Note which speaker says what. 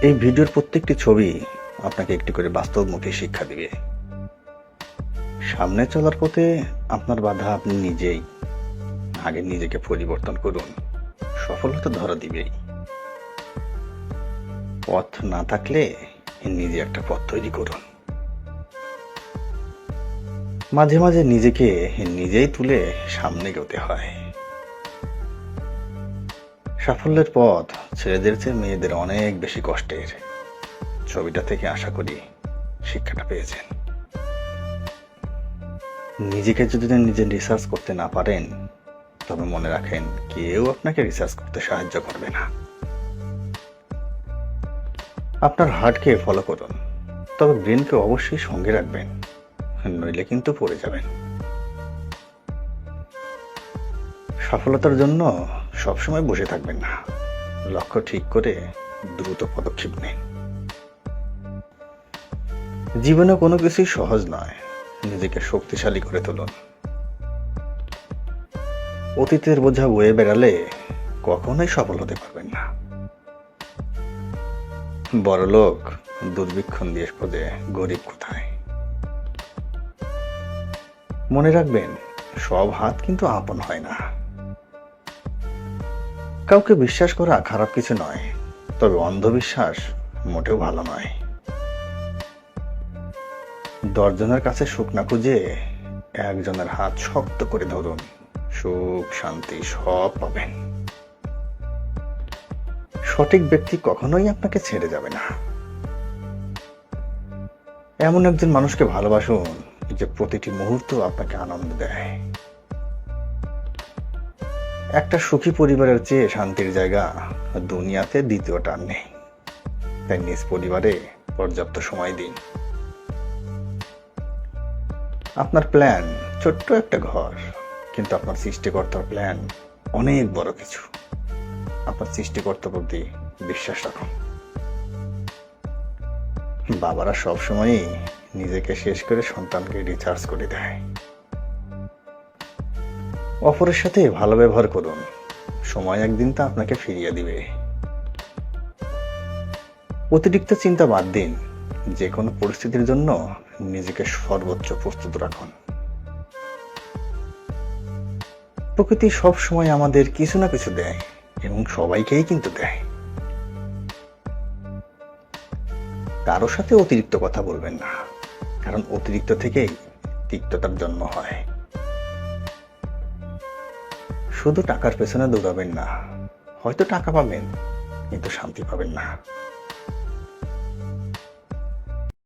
Speaker 1: এই ভিডিওর প্রত্যেকটি ছবি আপনাকে একটি করে বাস্তবমুখী শিক্ষা দিবে। সামনে চলার পথে আপনার বাধা আপনি নিজেই। আগে নিজেকে পরিবর্তন করুন, সফলতা ধরা দিবেই। পথ না থাকলে নিজে একটা পথ তৈরি করুন। মাঝে মাঝে নিজেকে নিজেই তুলে সামনে এগোতে হয়। সাফল্যের পথ ছেলেদের চেয়ে মেয়েদের অনেক বেশি কষ্টের। ছবিটা থেকে আশা করি শিক্ষাটা পেয়েছেন। নিজেকে যদি নিজে রিসার্চ করতে না পারেন, তবে মনে রাখেন কেউ আপনাকে রিসার্চ করতে সাহায্য করবে না। আপনার হার্টকে ফলো করুন, তবে ব্রেনকে অবশ্যই সঙ্গে রাখবেন, নইলে কিন্তু পড়ে যাবেন। সফলতার জন্য সবসময় বসে থাকবেন না, লক্ষ্য ঠিক করে দ্রুত পদক্ষেপ নিন। জীবনে কোনো কিছুই সহজ নয়, নিজেকে শক্তিশালী করে তুলুন। অতীতের বোঝা বয়ে বেড়ালে কখনোই সফল হতে পারবেন না। বড়লোক দুর্ভিক্ষণ দিয়ে খোঁজে গরিব কোথায়। মনে রাখবেন, সব হাত কিন্তু আপন হয় না। কাউকে বিশ্বাস করা খারাপ কিছু নয়, তবে অন্ধবিশ্বাস মোটেও ভালো নয়। 10 জনের কাছে সুখ না খুঁজে একজনের হাত শক্ত করে ধরুন, সুখ শান্তি সব পাবেন। সঠিক ব্যক্তি কখনোই আপনাকে ছেড়ে যাবে না। এমন একজন মানুষকে ভালোবাসুন যে প্রতিটি মুহূর্ত আপনাকে আনন্দ দেয়। একটা সুখী পরিবারের চেয়ে শান্তির জায়গা দুনিয়াতে দ্বিতীয়টা আর নেই। তাই নিজ পরিবারে পর্যাপ্ত সময় দিন। আপনার প্ল্যান ছোট্ট একটা ঘর, কিন্তু আপনার সৃষ্টিকর্তার প্ল্যান অনেক বড় কিছু। আপনার সৃষ্টিকর্তার প্রতি বিশ্বাস রাখুন। বাবারা সবসময়ই নিজেকে শেষ করে সন্তানকে রিচার্জ করে দেয়। অপরের সাথে ভালো ব্যবহার করুন, সময় একদিন তা আপনাকে ফিরিয়ে দিবে। অতিরিক্ত চিন্তা বাদ দিন, যে কোনো পরিস্থিতির জন্য নিজেকে সর্বোচ্চ প্রস্তুত রাখুন। প্রকৃতি সব সময় আমাদের কিছু না কিছু দেয়, এবং সবাইকেই কিন্তু দেয়। কারোর সাথে অতিরিক্ত কথা বলবেন না, কারণ অতিরিক্ত থেকেই তিক্ততার জন্ম হয়। শুধু টাকার পেছনে দৌড়াবেন না, হয়তো টাকা পাবেন কিন্তু শান্তি পাবেন না।